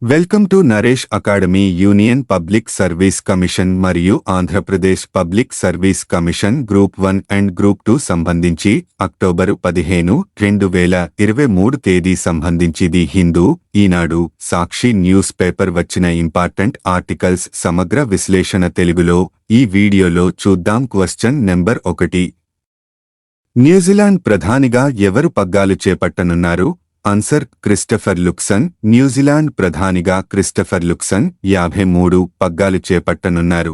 Welcome to Naresh academy. Union public service commission మరియు Andhra Pradesh public service commission group 1 and group 2 సంబంధించి October 15, 2023 తేదీ సంబంధించి the Hindu, Eenadu, Sakshi news paper వచ్చిన important articles సమగ్ర విశ్లేషణ తెలుగులో ఈ వీడియోలో చూద్దాం. Question number 1. న్యూజిలాండ్ ప్రధానిగా ఎవరు పగ్గాలు చేపట్టనున్నారు? Answer Christopher Luxon. న్యూజిలాండ్ ప్రధానిగా క్రిస్టఫర్ లుక్సన్ 53 పగ్గాలు చేపట్టనున్నారు.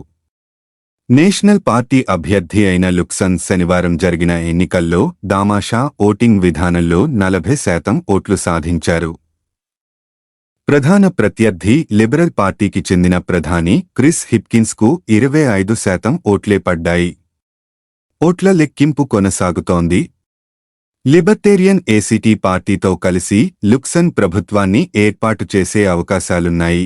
నేషనల్ పార్టీ అభ్యర్థి అయిన లుక్సన్ శనివారం జరిగిన ఎన్నికల్లో దామాషా ఓటింగ్ విధానంలో 40% ఓట్లు సాధించారు. ప్రధాన ప్రత్యర్థి లిబరల్ పార్టీకి చెందిన ప్రధాని క్రిస్ హిప్కిన్స్కు 25% ఓట్లే పడ్డాయి. ఓట్ల లెక్కింపు కొనసాగుతోంది. లిబర్టేరియన్ ఏసీటీ పార్టీతో కలిసి లుక్సన్ ప్రభుత్వాన్ని ఏర్పాటు చేసే అవకాశాలున్నాయి.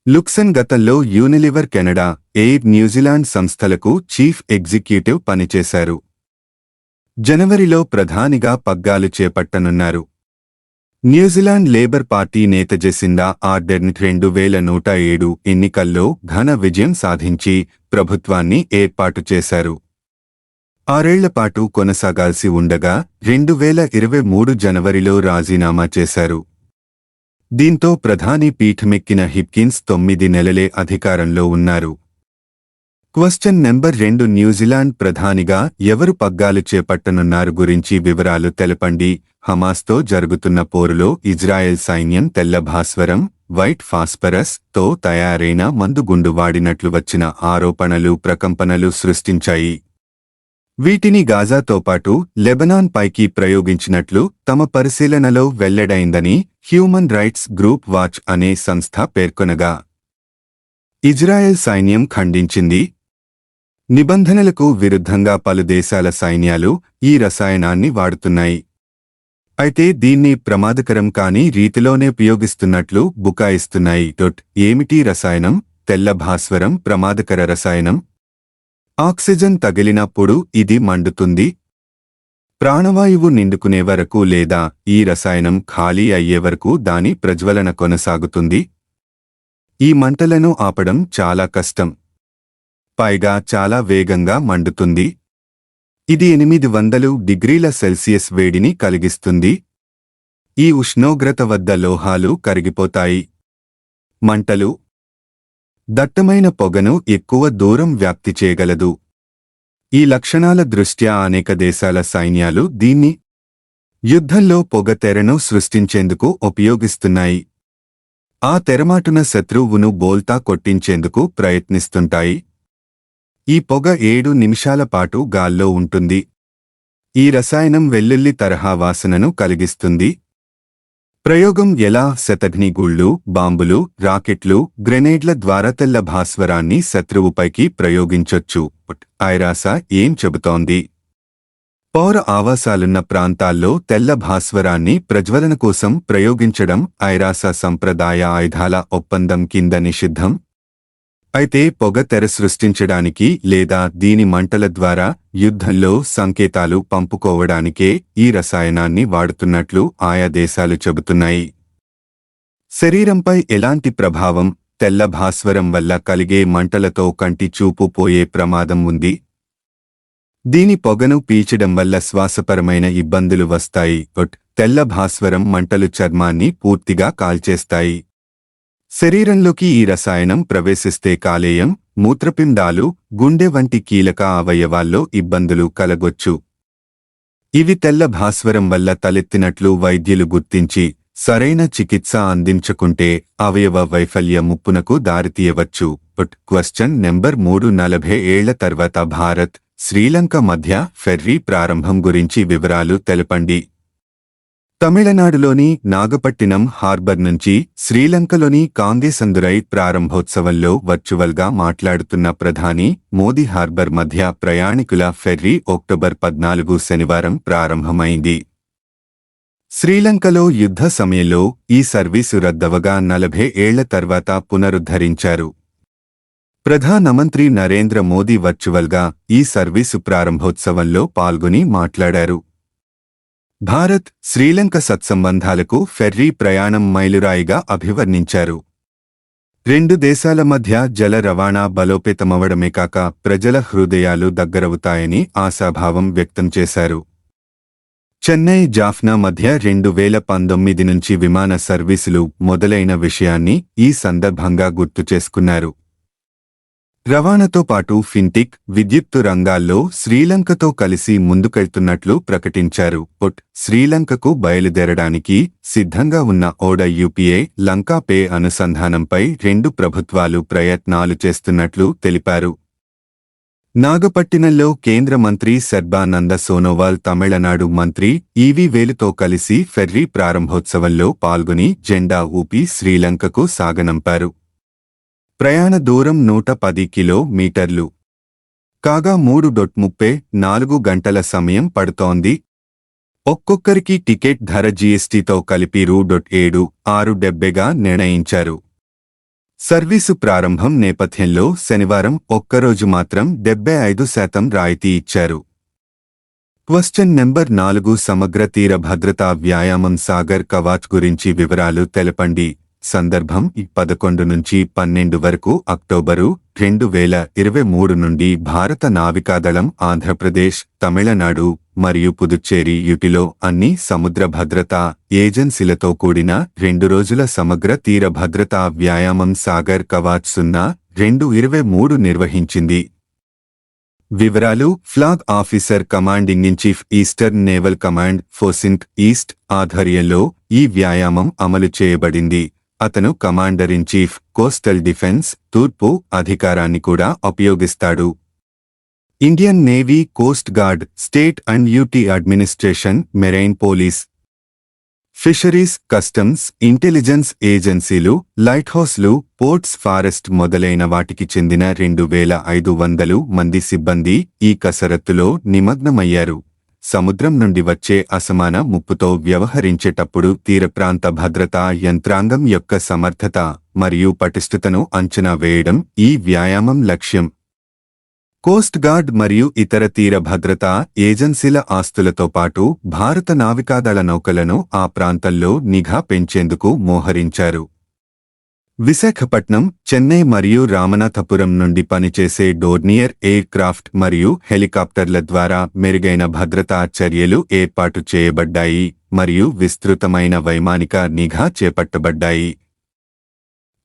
లుక్సన్ గతంలో యూనిలివర్ కెనడా, ఎయిర్ న్యూజిలాండ్ సంస్థలకు చీఫ్ ఎగ్జిక్యూటివ్ పనిచేశారు. జనవరిలో ప్రధానిగా పగ్గాలు చేపట్టనున్నారు. న్యూజిలాండ్ లేబర్ పార్టీ నేత జెసిండా ఆర్డెర్న్ 2107 ఎన్నికల్లో ఘన విజయం సాధించి ప్రభుత్వాన్ని ఏర్పాటు చేశారు. 6 ఏళ్లపాటు కొనసాగాల్సి ఉండగా 2023 జనవరిలో రాజీనామా చేశారు. దీంతో ప్రధాని పీఠమెక్కిన హిప్కిన్స్ 9 నెలలే అధికారంలో ఉన్నారు. Question number 2. న్యూజిలాండ్ ప్రధానిగా ఎవరు పగ్గాలు చేపట్టనున్నారు గురించి వివరాలు తెలపండి. హమాస్తో జరుగుతున్న పోరులో ఇజ్రాయెల్ సైన్యం తెల్ల భాస్వరం, వైట్ ఫాస్ఫరస్ తో తయారైన మందుగుండు వాడినట్లు వచ్చిన ఆరోపణలు ప్రకంపనలు సృష్టించాయి. వీటిని గాజాతో పాటు లెబనాన్ పైకి ప్రయోగించినట్లు తమ పరిశీలనలో వెల్లడైందని హ్యూమన్ రైట్స్ గ్రూప్ వాచ్ అనే సంస్థ పేర్కొనగా, ఇజ్రాయెల్ సైన్యం ఖండించింది. నిబంధనలకు విరుద్ధంగా పలు దేశాల సైన్యాలు ఈ రసాయనాన్ని వాడుతున్నాయి. అయితే దీన్ని ప్రమాదకరం కాని రీతిలోనే ఉపయోగిస్తున్నట్లు బుకాయిస్తున్నాయి. ఏమిటి రసాయనం? తెల్ల భాస్వరం ప్రమాదకర రసాయనం. ఆక్సిజన్ తగిలినప్పుడు ఇది మండుతుంది. ప్రాణవాయువు నిండుకునే వరకు లేదా ఈ రసాయనం ఖాళీ అయ్యే వరకు దాని ప్రజ్వలన కొనసాగుతుంది. ఈ మంటలను ఆపడం చాలా కష్టం. పైగా చాలా వేగంగా మండుతుంది. ఇది 800 డిగ్రీల సెల్సియస్ వేడిని కలిగిస్తుంది. ఈ ఉష్ణోగ్రత వద్ద లోహాలు కరిగిపోతాయి. మంటలు దట్టమైన పొగను ఎక్కువ దూరం వ్యాప్తి చేయగలదు. ఈ లక్షణాల దృష్ట్యా అనేక దేశాల సైన్యాలు దీన్ని యుద్ధంలో పొగ తెరను సృష్టించేందుకు ఉపయోగిస్తున్నాయి. ఆ తెరమాటున శత్రువును బోల్తా కొట్టించేందుకు ప్రయత్నిస్తుంటాయి. ఈ పొగ 7 నిమిషాల పాటు గాల్లో ఉంటుంది. ఈ రసాయనం వెల్లుల్లి తరహా వాసనను కలిగిస్తుంది. ప్రయోగం ఎలా? శతఘ్నిగుళ్లు, బాంబులు, రాకెట్లు, గ్రెనేడ్ల ద్వారా తెల్ల భాస్వరాన్ని శత్రువుపైకి ప్రయోగించొచ్చు. ఐరాస ఏం చెబుతోంది? పౌర ఆవాసాలున్న ప్రాంతాల్లో తెల్ల భాస్వరాన్ని ప్రజ్వలన కోసం ప్రయోగించడం ఐరాస సంప్రదాయ ఆయుధాల ఒప్పందం కింద నిషిద్ధం. అయితే పొగ తెర సృష్టించడానికి లేదా దీని మంటల ద్వారా యుద్ధంలో సంకేతాలు పంపుకోవడానికే ఈ రసాయనాన్ని వాడుతున్నట్లు ఆయా దేశాలు చెబుతున్నాయి. శరీరంపై ఎలాంటి ప్రభావం? తెల్ల భాస్వరం వల్ల కలిగే మంటలతో కంటి చూపు పోయే ప్రమాదం ఉంది. దీని పొగను పీల్చడం వల్ల శ్వాసపరమైన ఇబ్బందులు వస్తాయి. తెల్ల భాస్వరం మంటలు చర్మాన్ని పూర్తిగా కాల్చేస్తాయి. శరీరంలోకి ఈ రసాయనం ప్రవేశిస్తే కాలేయం, మూత్రపిండాలు, గుండె వంటి కీలక అవయవాల్లో ఇబ్బందులు కలగొచ్చు. ఇవి తెల్ల భాస్వరం వల్ల తలెత్తినట్లు వైద్యులు గుర్తించి సరైన చికిత్స అందించకుంటే అవయవ వైఫల్య ముప్పునకు దారితీయవచ్చు. Question number 3. 40 ఏళ్ల తర్వాత భారత్, శ్రీలంక మధ్య ఫెర్రీ ప్రారంభం గురించి వివరాలు తెలపండి. తమిళనాడులోని నాగపట్టినం హార్బర్ నుంచి శ్రీలంకలోని కాంగేసందురై ప్రారంభోత్సవంలో వర్చువల్గా మాట్లాడుతున్న ప్రధాని మోదీ హార్బర్ మధ్య ప్రయాణికుల ఫెర్రీ అక్టోబర్ 14 శనివారం ప్రారంభమైంది. శ్రీలంకలో యుద్ధ సమయంలో ఈ సర్వీసు రద్దవగా 40 ఏళ్ల తర్వాత పునరుద్ధరించారు. ప్రధానమంత్రి నరేంద్ర మోదీ వర్చువల్గా ఈ సర్వీసు ప్రారంభోత్సవంలో పాల్గొని మాట్లాడారు. భారత్ శ్రీలంక సత్సంబంధాలకు ఫెర్రీ ప్రయాణం మైలురాయిగా అభివర్ణించారు. రెండు దేశాల మధ్య జల రవాణా బలోపేతమవడమే కాక ప్రజల హృదయాలు దగ్గరవుతాయని ఆశాభావం వ్యక్తం చేశారు. చెన్నై జాఫ్నా మధ్య 2019 నుంచి విమాన సర్వీసులు మొదలైన విషయాన్ని ఈ సందర్భంగా గుర్తు చేసుకున్నారు. రవాణాతో పాటు ఫిన్టెక్, విద్యుత్తు రంగాల్లో శ్రీలంకతో కలిసి ముందుకెళ్తున్నట్లు ప్రకటించారు. శ్రీలంకకు బయలుదేరడానికి సిద్ధంగా ఉన్న ఓడ యూపీఐ లంకా పే అనుసంధానంపై రెండు ప్రభుత్వాలు ప్రయత్నాలు చేస్తున్నట్లు తెలిపారు. నాగపట్టినంలో కేంద్ర మంత్రి సర్బానంద సోనోవాల్ తమిళనాడు మంత్రి ఈవీ వేలుతో కలిసి ఫెర్రీ ప్రారంభోత్సవంలో పాల్గొని జెండా ఊపి శ్రీలంకకు సాగనంపారు. ప్రయాణ దూరం 110 కిలోమీటర్లు కాగా 3.34 గంటల సమయం పడుతోంది. ఒక్కొక్కరికి టికెట్ ధర జీఎస్టీతో కలిపి రూ.767 నిర్ణయించారు. సర్వీసు ప్రారంభం నేపథ్యంలో శనివారం ఒక్కరోజు మాత్రం 75% రాయితీ ఇచ్చారు. క్వశ్చన్ నెంబర్ 4 సమగ్ర తీర భద్రతా వ్యాయామం సాగర్ కవాచ్ గురించి వివరాలు తెలపండి. సందర్భం 11 నుంచి 12 వరకు అక్టోబరు 2023 నుండి భారత నావికాదళం ఆంధ్రప్రదేశ్, తమిళనాడు మరియు పుదుచ్చేరి యుటిలో అన్ని సముద్ర భద్రతా ఏజెన్సీలతో కూడిన 2 రోజుల సమగ్ర తీర భద్రతా వ్యాయామం సాగర్ కవాచ్ 02-23 నిర్వహించింది. వివరాలు flag officer commanding in chief eastern naval command ఫోర్సింక్ ఈస్ట్ ఆధ్వర్యంలో ఈ వ్యాయామం అమలు చేయబడింది. అతను commander in chief coastal defence తూర్పు అధికారాన్ని కూడా ఉపయోగిస్తాడు. Indian navy, coast guard, state and UT administration, marine police, fisheries, customs, intelligence ఏజెన్సీలు, లైట్ హౌస్లు, పోర్ట్స్, ఫారెస్ట్ మొదలైన వాటికి చెందిన 2500 మంది సిబ్బంది ఈ కసరత్తులో నిమగ్నమయ్యారు. సముద్రం నుండి వచ్చే అసమాన ముప్పుతో వ్యవహరించేటప్పుడు తీరప్రాంత భద్రతా యంత్రాంగం యొక్క సమర్థత మరియు పటిష్టతను అంచనా వేయడం ఈ వ్యాయామం లక్ష్యం. కోస్ట్ గార్డ్ మరియు ఇతర తీర భద్రతా ఏజెన్సీల ఆస్తులతో పాటు భారత నావికాదళ నౌకలను ఆ ప్రాంతంలో నిఘా పెంచేందుకు మోహరించారు. విశాఖపట్నం, చెన్నై మరియు రామనాథపురం నుండి పనిచేసే డోర్నియర్ ఎయిర్ క్రాఫ్ట్ మరియు హెలికాప్టర్ల ద్వారా మెరుగైన భద్రతా చర్యలు ఏర్పాటు చేయబడ్డాయి మరియు విస్తృతమైన వైమానిక నిఘా చేపట్టబడ్డాయి.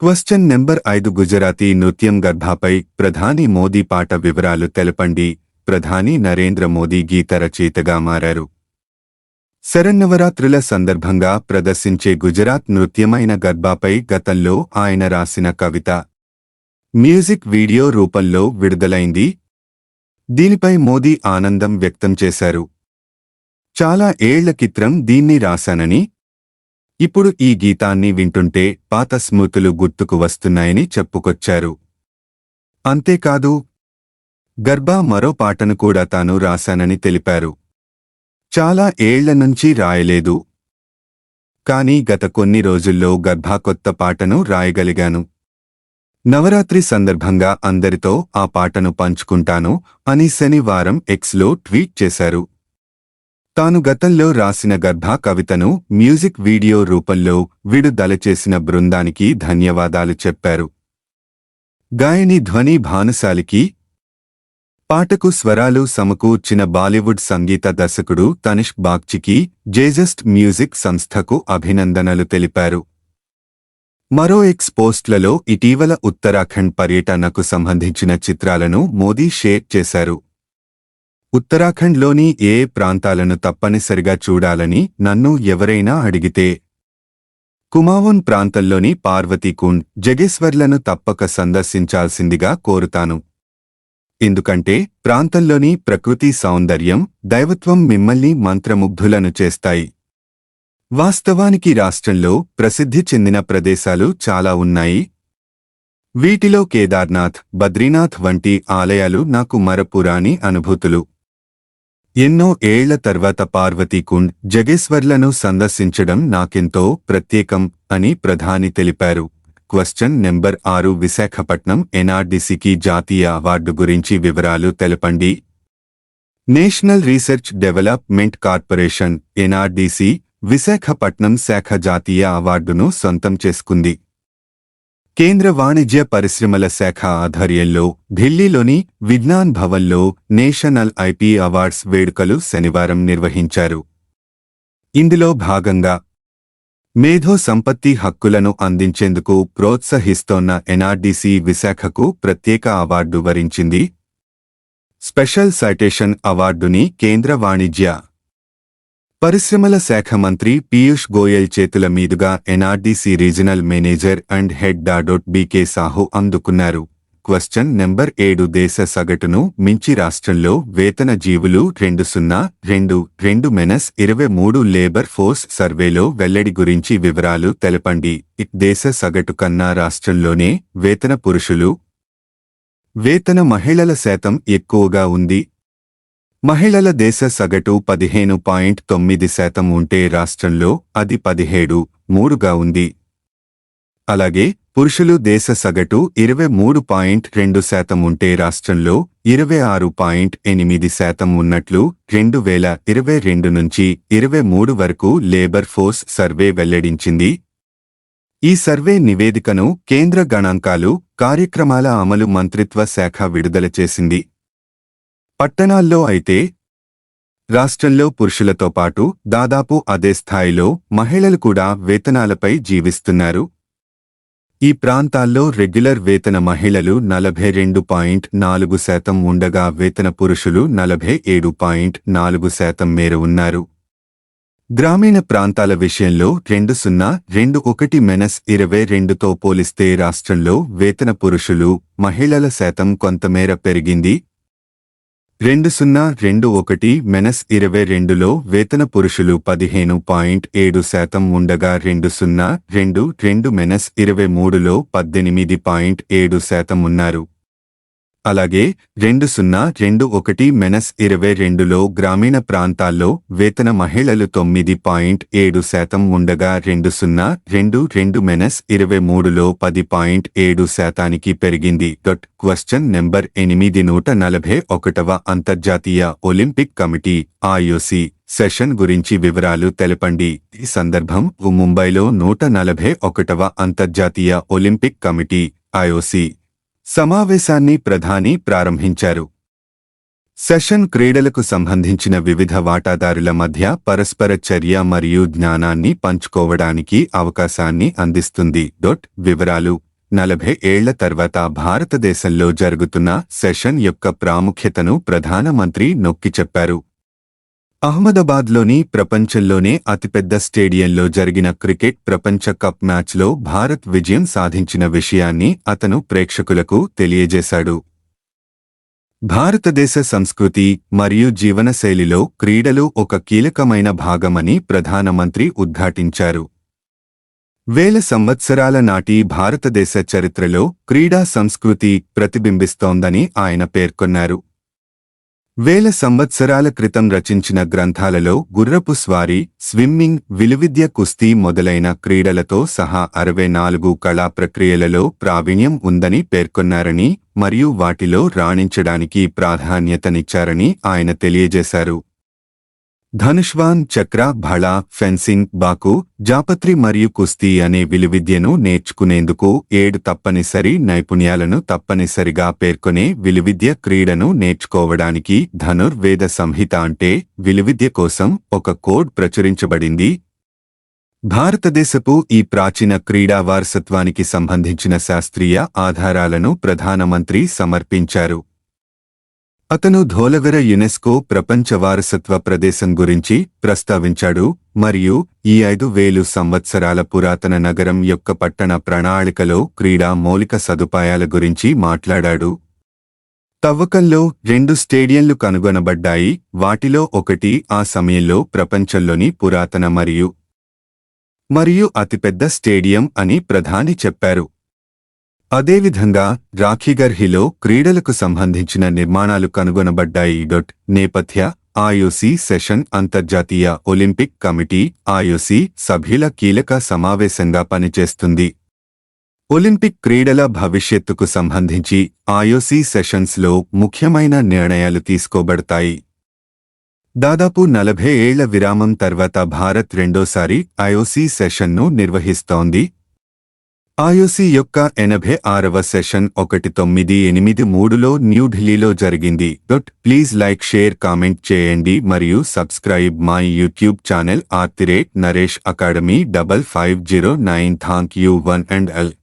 క్వశ్చన్ నెంబర్ 5 గుజరాతీ నృత్యం గర్భాపై ప్రధాని మోదీ పాట వివరాలు తెలపండి. ప్రధాని నరేంద్ర మోదీ గీత రచయితగా మారారు. శరన్నవరాత్రుల సందర్భంగా ప్రదర్శించే గుజరాత్ నృత్యమైన గర్బాపై గతంలో ఆయన రాసిన కవిత మ్యూజిక్ వీడియో రూపంలో విడుదలైంది. దీనిపై మోదీ ఆనందం వ్యక్తం చేశారు. చాలా ఏళ్ల క్రితం దీన్ని రాశానని, ఇప్పుడు ఈ గీతాన్ని వింటుంటే పాత స్మృతులు గుర్తుకు వస్తున్నాయని చెప్పుకొచ్చారు. అంతేకాదు, గర్బా మరో పాటను కూడా తాను రాశానని తెలిపారు. చాలా ఏళ్ల నుంచి రాయలేదు, కానీ గత కొన్ని రోజుల్లో గర్భా కొత్త పాటను రాయగలిగాను. నవరాత్రి సందర్భంగా అందరితో ఆ పాటను పంచుకుంటాను అని శనివారం ఎక్స్లో ట్వీట్ చేశారు. తాను గతంలో రాసిన గర్భా కవితను మ్యూజిక్ వీడియో రూపంలో విడుదల చేసిన బృందానికి ధన్యవాదాలు చెప్పారు. గాయని ధ్వని భానుశాలికి, పాటకు స్వరాలు సమకూర్చిన బాలీవుడ్ సంగీత దర్శకుడు తనిష్క్ బాగ్చికి, జేజస్ట్ మ్యూజిక్ సంస్థకు అభినందనలు తెలిపారు. మరో ఎక్స్ పోస్ట్లలో ఇటీవల ఉత్తరాఖండ్ పర్యటనకు సంబంధించిన చిత్రాలను మోదీ షేర్ చేశారు. ఉత్తరాఖండ్లోని ఏ ప్రాంతాలను తప్పనిసరిగా చూడాలని నన్ను ఎవరైనా అడిగితే కుమావోన్ ప్రాంతంలోని పార్వతీకుండ్, జగేశ్వర్లను తప్పక సందర్శించాల్సిందిగా కోరుతాను. ఎందుకంటే ప్రాంతంలోని ప్రకృతి సౌందర్యం, దైవత్వం మిమ్మల్ని మంత్రముగ్ధులను చేస్తాయి. వాస్తవానికి రాష్ట్రంలో ప్రసిద్ధి చెందిన ప్రదేశాలు చాలా ఉన్నాయి. వీటిలో కేదార్నాథ్, బద్రీనాథ్ వంటి ఆలయాలు నాకు మరపురాని అనుభూతులు. ఎన్నో ఏళ్ల తర్వాత పార్వతీకుండ్, జగేశ్వర్లను సందర్శించడం నాకెంతో ప్రత్యేకం అని ప్రధాని తెలిపారు. క్వశ్చన్ నెంబర్ 6 విశాఖపట్నం ఎన్ఆర్డీసీకి జాతీయ అవార్డు గురించి వివరాలు తెలపండి. National research development corporation NRDC Visakhapatnam శాఖ జాతీయ అవార్డును సొంతం చేసుకుంది. కేంద్ర వాణిజ్య పరిశ్రమల శాఖ ఆధ్వర్యంలో ఢిల్లీలోని విజ్ఞాన్ భవన్లో నేషనల్ ఐపీ అవార్డ్స్ వేడుకలు శనివారం నిర్వహించారు. ఇందులో భాగంగా మేధో సంపత్తి హక్కులను అందించేందుకు ప్రోత్సహిస్తోన్న ఎన్ఆర్డీసీ విశాఖకు ప్రత్యేక అవార్డు వరించింది. స్పెషల్ సైటేషన్ అవార్డుని కేంద్ర వాణిజ్య పరిశ్రమల శాఖ మంత్రి పీయూష్ గోయల్ చేతుల మీదుగా NRDC regional manager and head BK Sahu అందుకున్నారు. క్వశ్చన్ నెంబర్ 7 దేశ సగటును మించి రాష్ట్రంలో వేతన జీవులు 2022-23 లేబర్ ఫోర్స్ సర్వేలో వెల్లడి గురించి వివరాలు తెలపండి. దేశ సగటు కన్నా రాష్ట్రంలోనే వేతన పురుషులు వేతన మహిళల శాతం ఎక్కువగా ఉంది. మహిళల దేశ సగటు 15.9% ఉంటే రాష్ట్రంలో అది 17.3గా ఉంది. అలాగే పురుషులు దేశ సగటు 23.2% ఉంటే రాష్ట్రంలో 26.8% ఉన్నట్లు 2022 నుంచి 23 వరకు లేబర్ ఫోర్స్ సర్వే వెల్లడించింది. ఈ సర్వే నివేదికను కేంద్ర గణాంకాలు, కార్యక్రమాల అమలు మంత్రిత్వ శాఖ విడుదల చేసింది. పట్టణాల్లో అయితే రాష్ట్రంలో పురుషులతో పాటు దాదాపు అదే స్థాయిలో మహిళలు కూడా వేతనాలపై జీవిస్తున్నారు. ఈ ప్రాంతాల్లో రెగ్యులర్ వేతన మహిళలు 42.4% ఉండగా వేతన పురుషులు 47.4% మేర ఉన్నారు. గ్రామీణ ప్రాంతాల విషయంలో 2021-22తో పోలిస్తే రాష్ట్రంలో వేతన పురుషులు, మహిళల శాతం కొంతమేర పెరిగింది. 2021-22లో వేతన పురుషులు 15.7% ఉండగా 2022-23లో 18.7% ఉన్నారు. అలాగే 2021-22లో గ్రామీణ ప్రాంతాల్లో వేతన మహిళలు 9.7% ఉండగా 2022-23లో 10.7%కి పెరిగింది. క్వశ్చన్ నెంబర్ 8 141వ అంతర్జాతీయ ఒలింపిక్ కమిటీ ఐఓసీ సెషన్ గురించి వివరాలు తెలపండి. ఈ సందర్భం ముంబైలో 141వ అంతర్జాతీయ ఒలింపిక్ కమిటీ ఐఓసీ సమావేశాన్ని ప్రధాని ప్రారంభించారు. సెషన్ క్రీడలకు సంబంధించిన వివిధ వాటాదారుల మధ్య పరస్పర చర్య మరియు జ్ఞానాన్ని పంచుకోవడానికి అవకాశాన్ని అందిస్తుంది. వివరాలు 40 ఏళ్ల తర్వాత భారతదేశంలో జరుగుతున్న సెషన్ యొక్క ప్రాముఖ్యతను ప్రధానమంత్రి నొక్కి చెప్పారు. అహ్మదాబాద్లోని ప్రపంచంలోనే అతిపెద్ద స్టేడియంలో జరిగిన క్రికెట్ ప్రపంచ కప్ మ్యాచ్లో భారత్ విజయం సాధించిన విషయాన్ని అతను ప్రేక్షకులకు తెలియజేశాడు. భారతదేశ సంస్కృతి మరియు జీవనశైలిలో క్రీడలు ఒక కీలకమైన భాగమని ప్రధానమంత్రి ఉద్ఘాటించారు. వేల సంవత్సరాల నాటి భారతదేశ చరిత్రలో క్రీడా సంస్కృతి ప్రతిబింబిస్తోందని ఆయన పేర్కొన్నారు. వేల సంవత్సరాల క్రితం రచించిన గ్రంథాలలో గుర్రపు స్వారీ, స్విమ్మింగ్, విలువిద్య, కుస్తీ మొదలైన క్రీడలతో సహా 64 కళా ప్రక్రియలలో ప్రావీణ్యం ఉందని పేర్కొన్నారని మరియు వాటిలో రాణించడానికి ప్రాధాన్యతనిచ్చారని ఆయన తెలియజేశారు. ధనుష్వాన్, చక్ర, భళా, ఫెన్సింగ్, బాకు, జాపత్రి మరియు కుస్తీ అనే విలువిద్యను నేర్చుకునేందుకు 7 తప్పనిసరి నైపుణ్యాలను తప్పనిసరిగా పేర్కొనే విలువిద్య క్రీడను నేర్చుకోవడానికి ధనుర్వేద సంహిత అంటే విలువిద్య కోసం ఒక కోడ్ ప్రచురించబడింది. భారతదేశపు ఈ ప్రాచీన క్రీడా వారసత్వానికి సంబంధించిన శాస్త్రీయ ఆధారాలను ప్రధానమంత్రి సమర్పించారు. అతను ధోలవెర యునెస్కో ప్రపంచ వారసత్వ ప్రదేశం గురించి ప్రస్తావించాడు మరియు ఈ 5000 సంవత్సరాల పురాతన నగరం యొక్క పట్టణ ప్రణాళికలో క్రీడా మౌలిక సదుపాయాల గురించి మాట్లాడాడు. తవ్వకంలో 2 స్టేడియంలు కనుగొనబడ్డాయి. వాటిలో ఒకటి ఆ సమయంలో ప్రపంచంలోని పురాతన మరియు అతిపెద్ద స్టేడియం అని ప్రధాని చెప్పారు. అదేవిధంగా రాఖీగర్హిలో క్రీడలకు సంబంధించిన నిర్మాణాలు కనుగొనబడ్డాయి. నేపథ్య ఐఓసీ సెషన్ అంతర్జాతీయ ఒలింపిక్ కమిటీ ఐఓసీ సభ్యుల కీలక సమావేశంగా పనిచేస్తుంది. ఒలింపిక్ క్రీడల భవిష్యత్తుకు సంబంధించి ఐఓసీ సెషన్స్లో ముఖ్యమైన నిర్ణయాలు తీసుకోబడతాయి. దాదాపు 40 ఏళ్ల విరామం తర్వాత భారత్ రెండోసారి ఐఓసీ సెషన్ను నిర్వహిస్తోంది. ఐఓసీ యొక్క 86వ సెషన్ 1983లో న్యూఢిల్లీలో జరిగింది. ప్లీజ్ లైక్, షేర్, కామెంట్ చేయండి మరియు subscribe my YouTube channel @Naresh academy 5509. Thank you one and all.